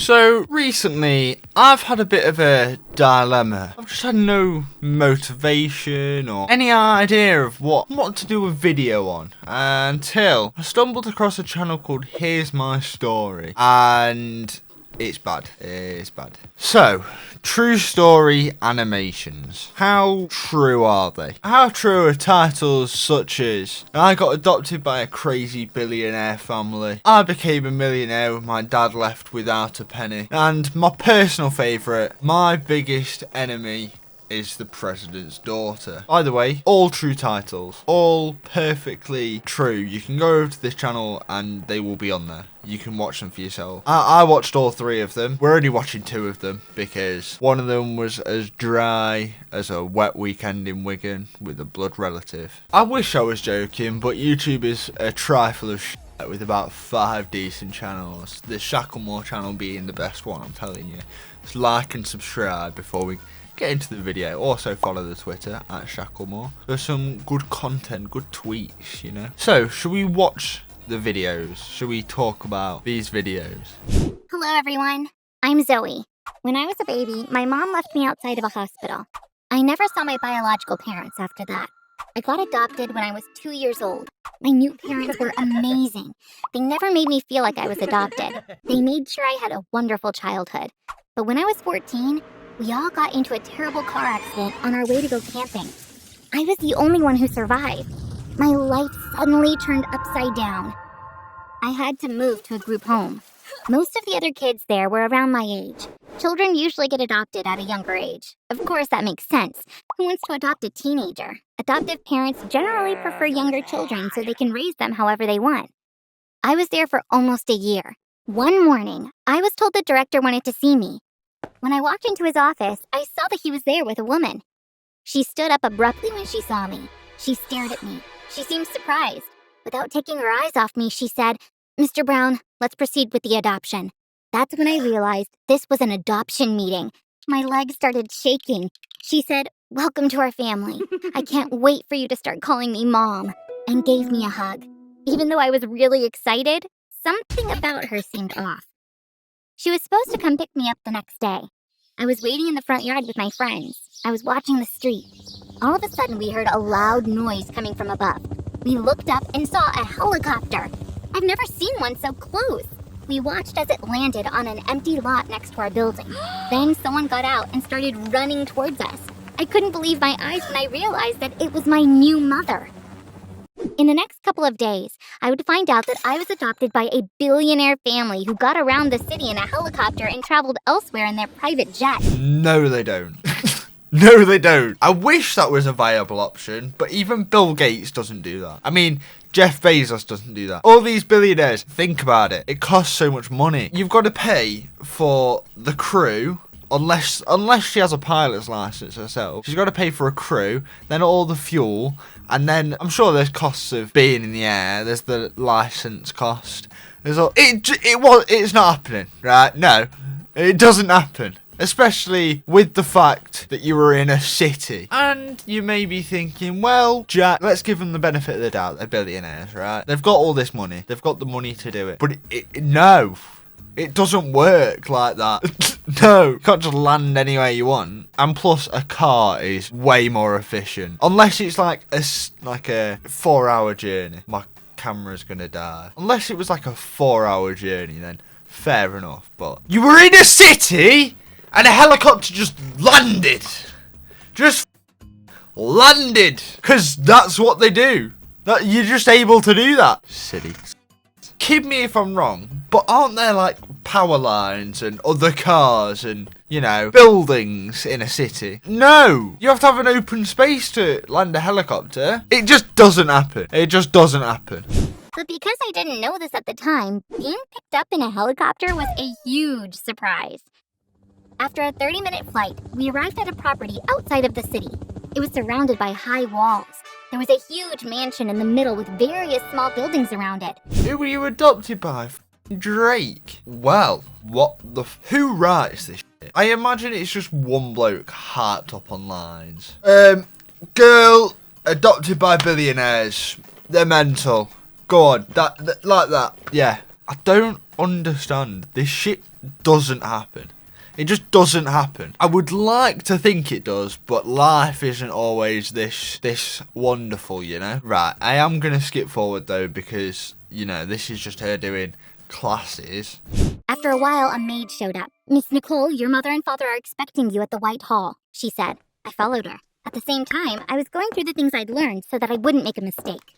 So recently, I've had a bit of a dilemma. I've just had no motivation or any idea of what to do a video on until I stumbled across a channel called Here's My Story, and it's bad. It's bad. So, true story animations. How true are they? How true are titles such as I got adopted by a crazy billionaire family, I became a millionaire with my dad left without a penny, and my personal favourite, my biggest enemy is the president's daughter. By the way, all true titles, all perfectly true. You can go over to this channel and they will be on there. You can watch them for yourself. I watched all three of them. We're only watching two of them because one of them was as dry as a wet weekend in Wigan with a blood relative. I wish I was joking, but YouTube is a trifle of shit with about 5 decent channels. The Shacklemore channel being the best one, I'm telling you. Just like and subscribe before we get into the video. Also follow the Twitter at Shacklemore. There's some good content, good tweets, you know. So, should we watch the videos? Should we talk about these videos? Hello everyone, I'm Zoe. When I was a baby, my mom left me outside of a hospital. I never saw my biological parents after that. I got adopted when I was 2 years old. My new parents were amazing. They never made me feel like I was adopted. They made sure I had a wonderful childhood. But when I was 14, we all got into a terrible car accident on our way to go camping. I was the only one who survived. My life suddenly turned upside down. I had to move to a group home. Most of the other kids there were around my age. Children usually get adopted at a younger age. Of course, that makes sense. Who wants to adopt a teenager? Adoptive parents generally prefer younger children so they can raise them however they want. I was there for almost a year. One morning, I was told the director wanted to see me. When I walked into his office, I saw that he was there with a woman. She stood up abruptly when she saw me. She stared at me. She seemed surprised. Without taking her eyes off me, she said, "Mr. Brown, let's proceed with the adoption." That's when I realized this was an adoption meeting. My legs started shaking. She said, "Welcome to our family. I can't wait for you to start calling me Mom," and gave me a hug. Even though I was really excited, something about her seemed off. She was supposed to come pick me up the next day. I was waiting in the front yard with my friends. I was watching the street. All of a sudden, we heard a loud noise coming from above. We looked up and saw a helicopter. I've never seen one so close. We watched as it landed on an empty lot next to our building. Then someone got out and started running towards us. I couldn't believe my eyes when I realized that it was my new mother. In the next couple of days, I would find out that I was adopted by a billionaire family who got around the city in a helicopter and traveled elsewhere in their private jet. No, they don't. No, they don't. I wish that was a viable option, but even Bill Gates doesn't do that. I mean, Jeff Bezos doesn't do that. All these billionaires, think about it. It costs so much money. You've got to pay for the crew. Unless she has a pilot's license herself, she's got to pay for a crew, then all the fuel, and then I'm sure there's costs of being in the air. There's the license cost. It's not happening, right? No, it doesn't happen. Especially with the fact that you were in a city. And you may be thinking, well, Jack, let's give them the benefit of the doubt. They're billionaires, right? They've got all this money. They've got the money to do it. But no. It doesn't work like that. No, you can't just land anywhere you want. And plus, a car is way more efficient. Unless it's like a 4-hour journey. My camera's gonna die. Unless it was like a 4-hour journey, then fair enough. But you were in a city and a helicopter just landed. Just landed. Because that's what they do. You're just able to do that. Silly. Kid me if I'm wrong, but aren't there like power lines and other cars and, you know, buildings in a city? No! You have to have an open space to land a helicopter. It just doesn't happen. It just doesn't happen. But because I didn't know this at the time, being picked up in a helicopter was a huge surprise. After a 30-minute flight, we arrived at a property outside of the city. It was surrounded by high walls. There was a huge mansion in the middle with various small buildings around it. Who were you adopted by? Drake. Well, who writes this shit? I imagine it's just one bloke hyped up on lines. Girl adopted by billionaires. They're mental. Go on, like that. Yeah. I don't understand. This shit doesn't happen. It just doesn't happen. I would like to think it does, but life isn't always this wonderful, you know? Right, I am going to skip forward though because, you know, this is just her doing classes. After a while, a maid showed up. "Miss Nicole, your mother and father are expecting you at the White Hall," she said. I followed her. At the same time, I was going through the things I'd learned so that I wouldn't make a mistake.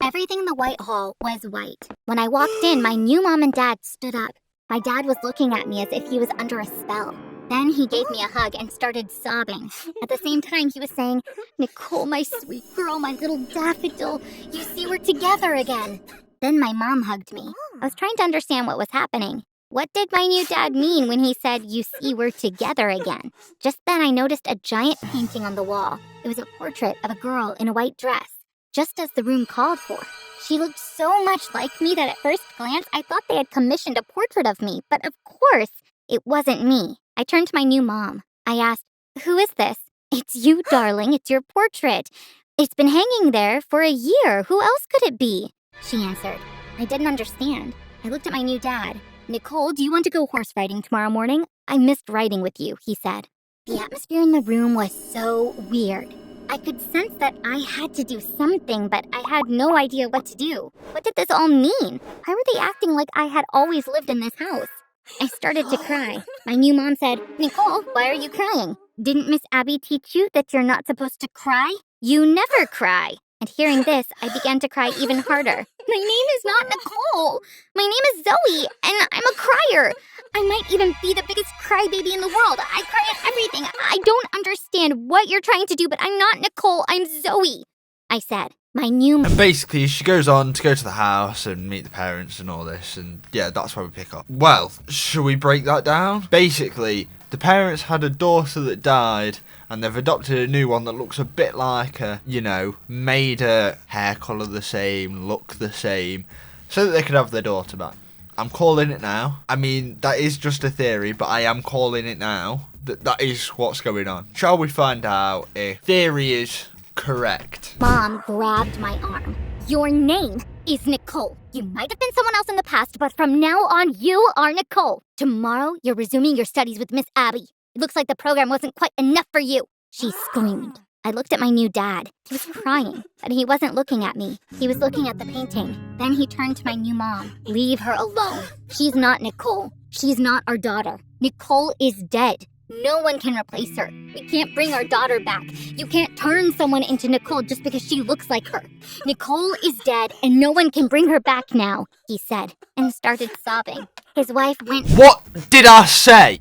Everything in the White Hall was white. When I walked in, my new mom and dad stood up. My dad was looking at me as if he was under a spell. Then he gave me a hug and started sobbing. At the same time, he was saying, "Nicole, my sweet girl, my little daffodil, you see, we're together again." Then my mom hugged me. I was trying to understand what was happening. What did my new dad mean when he said, "You see, we're together again"? Just then, I noticed a giant painting on the wall. It was a portrait of a girl in a white dress, just as the room called for. She looked so much like me that at first glance, I thought they had commissioned a portrait of me, but of course, it wasn't me. I turned to my new mom. I asked, "Who is this?" "It's you, darling. It's your portrait. It's been hanging there for a year. Who else could it be?" She answered. I didn't understand. I looked at my new dad. "Nicole, do you want to go horse riding tomorrow morning? I missed riding with you," he said. The atmosphere in the room was so weird. I could sense that I had to do something, but I had no idea what to do. What did this all mean? Why were they acting like I had always lived in this house? I started to cry. My new mom said, "Nicole, why are you crying? Didn't Miss Abby teach you that you're not supposed to cry? You never cry." And hearing this, I began to cry even harder. My name is not Nicole. My name is Zoe, and I'm a crier. I might even be the biggest crybaby in the world. I cry at everything. I don't understand what you're trying to do, but I'm not Nicole. I'm Zoe, I said. And basically, she goes on to go to the house and meet the parents and all this, and yeah, that's where we pick up. Well, shall we break that down? Basically, the parents had a daughter that died, and they've adopted a new one that looks a bit like her, you know, made her hair colour the same, look the same, so that they could have their daughter back. I'm calling it now. I mean, that is just a theory, but I am calling it now. That is what's going on. Shall we find out if theory is correct? Mom grabbed my arm. "Your name is Nicole. You might have been someone else in the past, but from now on, you are Nicole. Tomorrow, you're resuming your studies with Miss Abby. It looks like the program wasn't quite enough for you," she screamed. I looked at my new dad. He was crying, but he wasn't looking at me. He was looking at the painting. Then he turned to my new mom. "Leave her alone. She's not Nicole. She's not our daughter. Nicole is dead. No one can replace her. We can't bring our daughter back. You can't turn someone into Nicole just because she looks like her. Nicole is dead, and no one can bring her back now," he said, and started sobbing. His wife went... What did I say?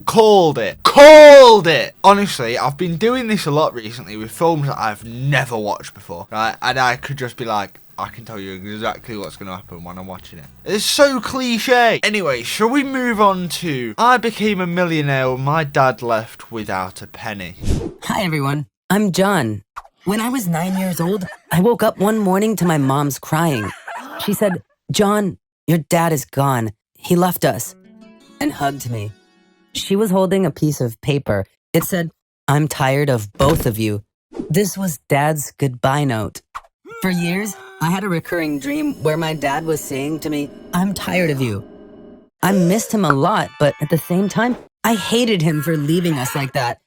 Called it. Honestly, I've been doing this a lot recently with films that I've never watched before, right? And I could just be like, I can tell you exactly what's going to happen when I'm watching it. It's so cliche. Anyway, shall we move on to I became a millionaire when my dad left without a penny. Hi everyone, I'm John. When I was 9 years old, I woke up one morning to my mom's crying. She said, "John, your dad is gone. He left us," and hugged me. She was holding a piece of paper. It said, "I'm tired of both of you." This was Dad's goodbye note. For years, I had a recurring dream where my dad was saying to me, "I'm tired of you." I missed him a lot, but at the same time, I hated him for leaving us like that.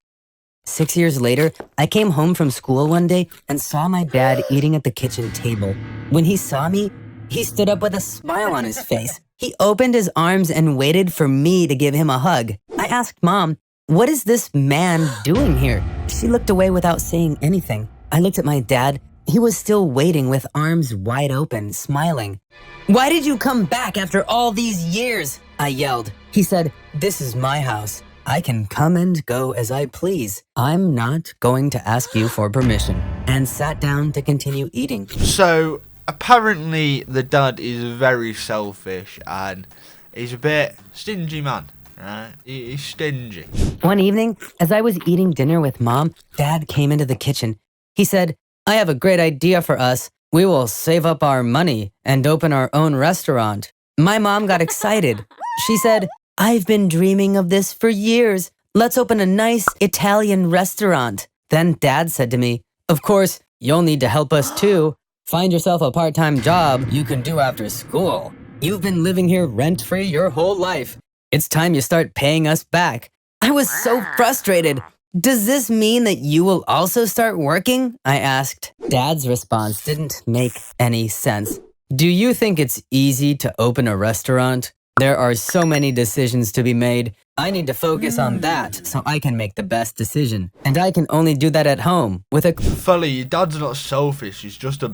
6 years later, I came home from school one day and saw my dad eating at the kitchen table. When he saw me, he stood up with a smile on his face. He opened his arms and waited for me to give him a hug. I asked Mom, "What is this man doing here?" She looked away without saying anything. I looked at my dad. He was still waiting with arms wide open, smiling. "Why did you come back after all these years?" I yelled. He said, "This is my house. I can come and go as I please. I'm not going to ask you for permission," and sat down to continue eating. So, apparently the dad is very selfish and he's a bit stingy man, right? He's stingy. One evening, as I was eating dinner with Mom, Dad came into the kitchen. He said, "I have a great idea for us. We will save up our money and open our own restaurant." My mom got excited. She said, "I've been dreaming of this for years. Let's open a nice Italian restaurant." Then Dad said to me, "Of course, you'll need to help us too. Find yourself a part-time job you can do after school." You've been living here rent-free your whole life. It's time you start paying us back. I was so frustrated. Does this mean that you will also start working? I asked. Dad's response didn't make any sense. Do you think it's easy to open a restaurant? There are so many decisions to be made. I need to focus on that so I can make the best decision. And I can only do that at home with a... Fella, your dad's not selfish, he's just a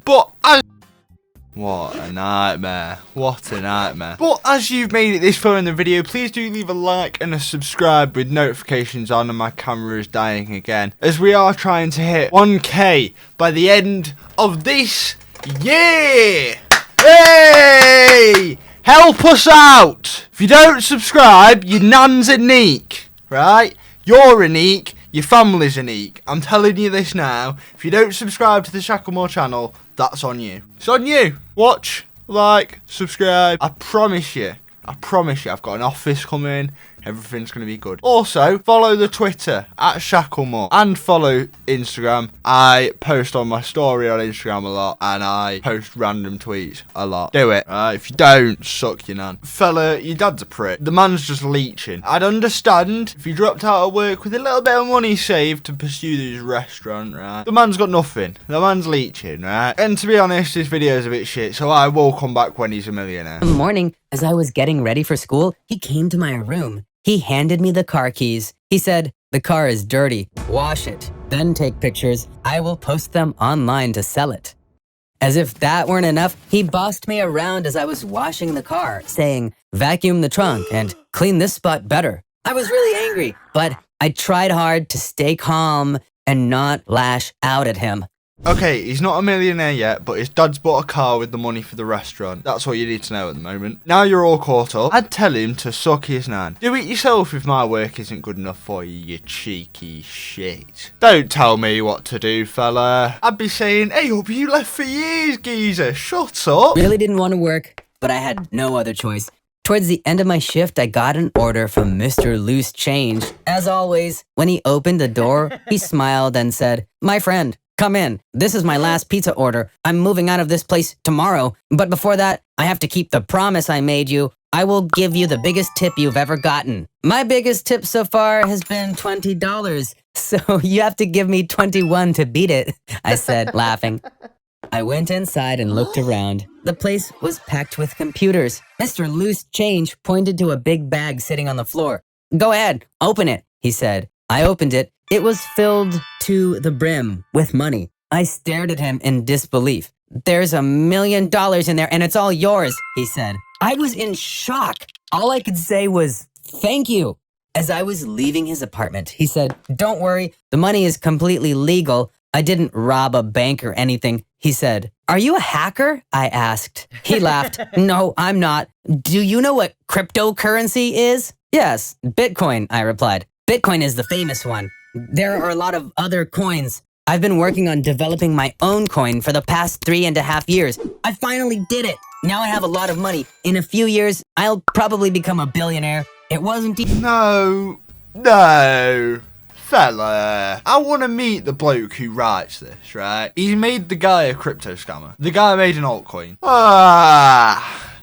But as... What a nightmare. What a nightmare. But as you've made it this far in the video, please do leave a like and a subscribe with notifications on, and my camera is dying again, as we are trying to hit 1k by the end of this year. Hey! Help us out. If you don't subscribe, your nan's unique, right? You're unique, your family's unique. I'm telling you this now. If you don't subscribe to the Shacklemore channel, that's on you. It's on you. Watch, like, subscribe. I promise you, I've got an office coming. Everything's going to be good. Also, follow the Twitter at Shacklemore and follow Instagram. I post on my story on Instagram a lot, and I post random tweets a lot. Do it. If you don't, suck your nan. Fella, your dad's a prick. The man's just leeching. I'd understand if you dropped out of work with a little bit of money saved to pursue this restaurant, right? The man's got nothing. The man's leeching, right? And to be honest, this video is a bit shit, so I will come back when he's a millionaire. One morning, as I was getting ready for school, he came to my room. He handed me the car keys. He said, "The car is dirty. Wash it. Then take pictures. I will post them online to sell it." As if that weren't enough, he bossed me around as I was washing the car, saying, "Vacuum the trunk and clean this spot better." I was really angry, but I tried hard to stay calm and not lash out at him. Okay, he's not a millionaire yet, but his dad's bought a car with the money for the restaurant. That's what you need to know at the moment. Now you're all caught up, I'd tell him to suck his nan. Do it yourself if my work isn't good enough for you, you cheeky shit. Don't tell me what to do, fella. I'd be saying, "Hey, up, you left for years, geezer. Shut up." Really didn't want to work, but I had no other choice. Towards the end of my shift, I got an order from Mr. Loose Change. As always, when he opened the door, he smiled and said, "My friend, come in. This is my last pizza order. I'm moving out of this place tomorrow. But before that, I have to keep the promise I made you. I will give you the biggest tip you've ever gotten." My biggest tip so far has been $20. So you have to give me 21 to beat it, I said, laughing. I went inside and looked around. The place was packed with computers. Mr. Loose Change pointed to a big bag sitting on the floor. "Go ahead, open it," he said. I opened it. It was filled to the brim with money. I stared at him in disbelief. "There's $1 million in there and it's all yours," he said. I was in shock. All I could say was, "Thank you." As I was leaving his apartment, he said, "Don't worry, the money is completely legal. I didn't rob a bank or anything," he said. "Are you a hacker?" I asked. He laughed. "No, I'm not. Do you know what cryptocurrency is?" "Yes, Bitcoin," I replied. "Bitcoin is the famous one. There are a lot of other coins. I've been working on developing my own coin for the past 3.5 years. I finally did it. Now I have a lot of money. In a few years, I'll probably become a billionaire. It wasn't No. Fella, I want to meet the bloke who writes this, right? He made the guy a crypto scammer. The guy made an altcoin.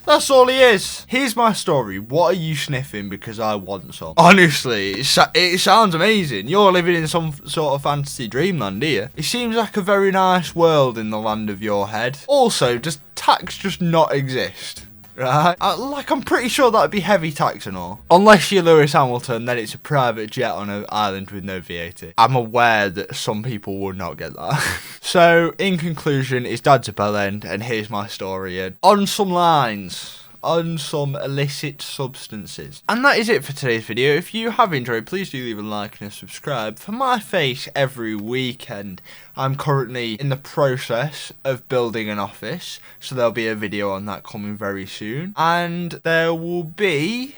That's all he is. Here's my story. What are you sniffing because I want some? Honestly, it sounds amazing. You're living in some sort of fantasy dreamland here. It seems like a very nice world in the land of your head. Also, does tax just not exist? Right? I'm pretty sure that'd be heavy tax and all. Unless you're Lewis Hamilton, then it's a private jet on an island with no VAT. I'm aware that some people would not get that. So, in conclusion, his dad's a bellend, and here's my story. And on some lines, on some illicit substances. And that is it for today's video. If you have enjoyed, please do leave a like and a subscribe for my face every weekend. I'm currently in the process of building an office, so there'll be a video on that coming very soon. And there will be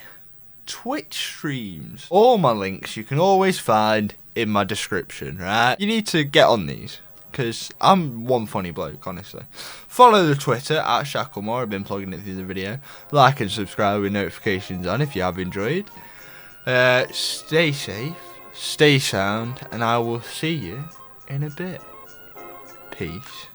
Twitch streams. All my links you can always find in my description, right? You need to get on these, because I'm one funny bloke, honestly. Follow the Twitter at Shacklemore. I've been plugging it through the video. Like and subscribe with notifications on if you have enjoyed. Stay safe, stay sound, and I will see you in a bit. Peace.